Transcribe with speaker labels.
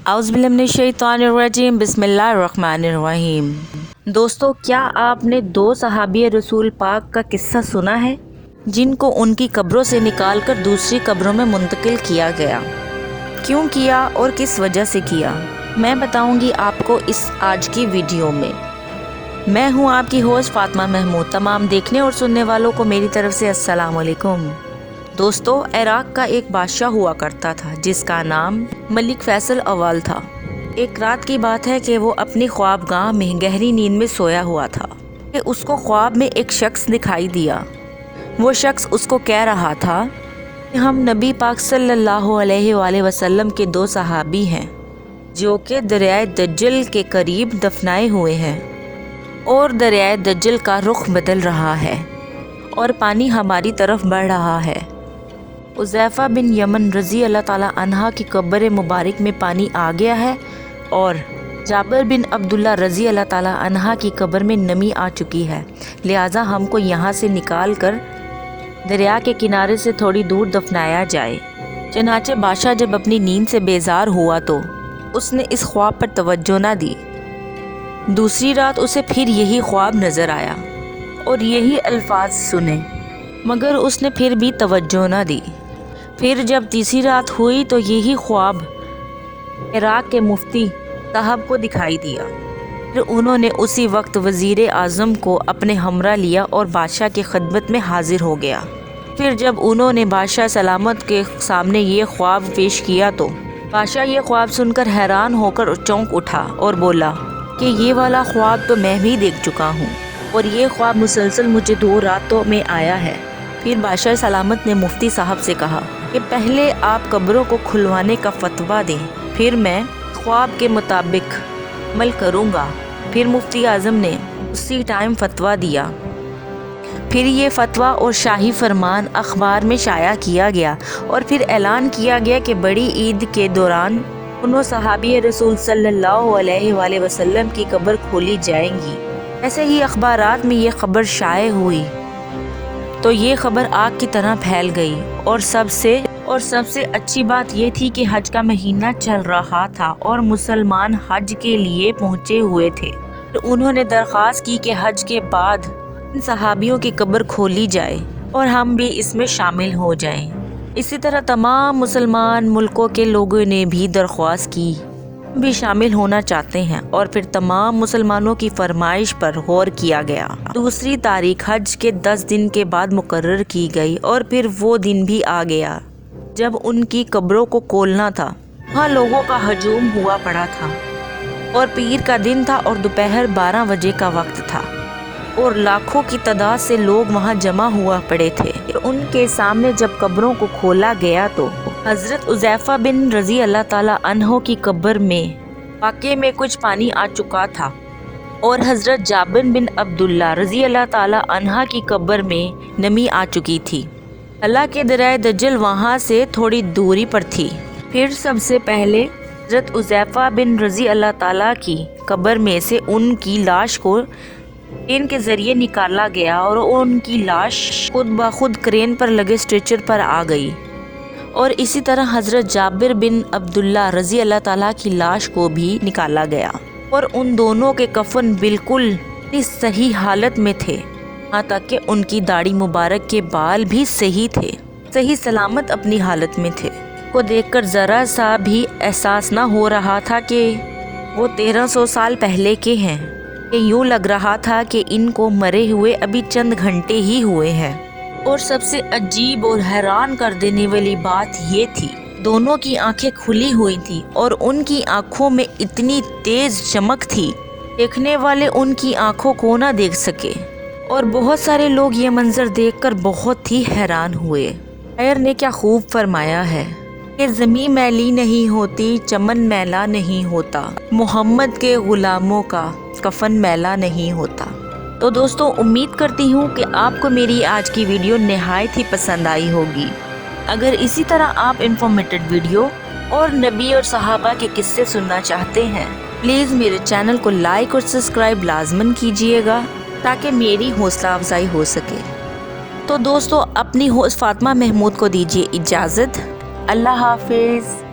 Speaker 1: औज़ुबिल्लाहिमिनश्शैतानिर्रजीम बिस्मिल्लाहिर्रहमानिर्रहीम। दोस्तों, क्या आपने दो सहाबी रसूल पाक का किस्सा सुना है जिनको उनकी कब्रों से निकालकर दूसरी कब्रों में मुंतकिल किया गया? क्यों किया और किस वजह से किया, मैं बताऊंगी आपको इस आज की वीडियो में। मैं हूं आपकी होस्ट फातिमा महमूद। तमाम देखने और सुनने वालों को मेरी तरफ से अस्सलाम वालेकुम। दोस्तों, इराक़ का एक बादशाह हुआ करता था जिसका नाम मलिक फैसल अव्वल था। एक रात की बात है कि वो अपनी ख्वाबगाह में गहरी नींद में सोया हुआ था कि उसको ख्वाब में एक शख्स दिखाई दिया। वो शख्स उसको कह रहा था कि हम नबी पाक सल्लल्लाहु अलैहि वसल्लम के दो सहाबी हैं जो कि दरियाए दज्जल के करीब दफनाए हुए हैं और दरियाए दज्जल का रुख बदल रहा है और पानी हमारी तरफ बढ़ रहा है। हुज़ैफ़ा बिन यमन रज़ी अल्लाह ताला अन्हा की कब्र मुबारक में पानी आ गया है और जाबिर बिन अब्दुल्ला रज़ी अल्लाह ताला अन्हा की कब्र में नमी आ चुकी है, लिहाजा हमको यहाँ से निकाल कर दरिया के किनारे से थोड़ी दूर दफनाया जाए। चनाचे बादशाह जब अपनी नींद से बेजार हुआ तो उसने इस ख्वाब पर तवज्जो ना दी। दूसरी रात उसे फिर यही ख्वाब नज़र आया और यही अल्फाज सुने, मगर उसने फिर भी तवज्जो ना दी। फिर जब तीसरी रात हुई तो यही ख्वाब इराक़ के मुफ्ती साहब को दिखाई दिया। फिर उन्होंने उसी वक्त वज़ीर आज़म को अपने हमरा लिया और बादशाह की खिदमत में हाजिर हो गया। फिर जब उन्होंने बादशाह सलामत के सामने ये ख्वाब पेश किया तो बादशाह ये ख्वाब सुनकर हैरान होकर चौंक उठा और बोला कि ये वाला ख्वाब तो मैं भी देख चुका हूँ और ये ख्वाब मुसलसल मुझे 2 रातों में आया है। फिर बादशाह सलामत ने मुफ्ती साहब से कहा कि पहले आप कब्रों को खुलवाने का फतवा दें, फिर मैं ख्वाब के मुताबिक अमल करूँगा। फिर मुफ्ती आज़म ने उसी टाइम फतवा दिया। फिर ये फतवा और शाही फरमान अखबार में शाया किया गया और फिर ऐलान किया गया कि बड़ी ईद के दौरान उन्होंने सहाबी रसूल सल्लल्लाहु अलैहि वसल्लम की कब्र खोली जाएंगी। ऐसे ही अखबारात में ये खबर शाये हुई तो ये खबर आग की तरह फैल गई और सबसे अच्छी बात ये थी कि हज का महीना चल रहा था और मुसलमान हज के लिए पहुँचे हुए थे। तो उन्होंने दरख्वास्त की कि हज के बाद इन सहाबियों की कब्र खोली जाए और हम भी इसमें शामिल हो जाएं। इसी तरह तमाम मुसलमान मुल्कों के लोगों ने भी दरख्वास्त की, भी शामिल होना चाहते हैं और फिर तमाम मुसलमानों की फरमाइश पर गौर किया गया। दूसरी तारीख हज के 10 दिन के बाद मुकर्रर की गई और फिर वो दिन भी आ गया जब उनकी कब्रों को खोलना था। वहाँ लोगों का हजूम हुआ पड़ा था और पीर का दिन था और दोपहर 12 बजे का वक्त था और लाखों की तादाद से लोग वहाँ जमा हुआ पड़े थे। उनके सामने जब कब्रों को खोला गया तो हज़रत हुज़ैफ़ा बिन रज़ी अल्लाह ताला अन्हो की कब्र में वाक़ई में कुछ पानी आ चुका था और हज़रत जाबिर बिन अब्दुल्ला रज़ी अल्लाह ताला अन्हा की कब्र में नमी आ चुकी थी। हालांकि दरियाए दज्जल वहाँ से थोड़ी दूरी पर थी। फिर सबसे पहले हज़रत हुज़ैफ़ा बिन रज़ी अल्लाह ताला की कब्र में से उनकी लाश को क्रेन के ज़रिए निकाला गया और उनकी लाश खुद ब खुद क्रेन पर लगे स्ट्रेचर पर आ गई और इसी तरह हज़रत जाबिर बिन अब्दुल्ला रज़ी अल्लाह ताला की लाश को भी निकाला गया और उन दोनों के कफन बिल्कुल सही हालत में थे, यहाँ तक कि उनकी दाढ़ी मुबारक के बाल भी सही थे, सही सलामत अपनी हालत में थे। को देखकर ज़रा सा भी एहसास ना हो रहा था कि वो 1300 साल पहले के हैं। यूँ लग रहा था कि इनको मरे हुए अभी चंद घंटे ही हुए हैं। और सबसे अजीब और हैरान कर देने वाली बात ये थी, दोनों की आंखें खुली हुई थी और उनकी आंखों में इतनी तेज चमक थी, देखने वाले उनकी आंखों को ना देख सके। और बहुत सारे लोग ये मंजर देखकर बहुत ही हैरान हुए। शायर ने क्या खूब फरमाया है कि ज़मीं मैली नहीं होती, चमन मैला नहीं होता, मोहम्मद के गुलामों का कफन मैला नहीं होता। तो दोस्तों, उम्मीद करती हूँ कि आपको मेरी आज की वीडियो निहायत ही पसंद आई होगी। अगर इसी तरह आप इंफॉर्मेटिव वीडियो और नबी और सहाबा के किस्से सुनना चाहते हैं, प्लीज़ मेरे चैनल को लाइक और सब्सक्राइब लाजमन कीजिएगा ताकि मेरी हौसला अफजाई हो सके। तो दोस्तों, अपनी होस्ट फातिमा महमूद को दीजिए इजाज़त। अल्लाह हाफिज़।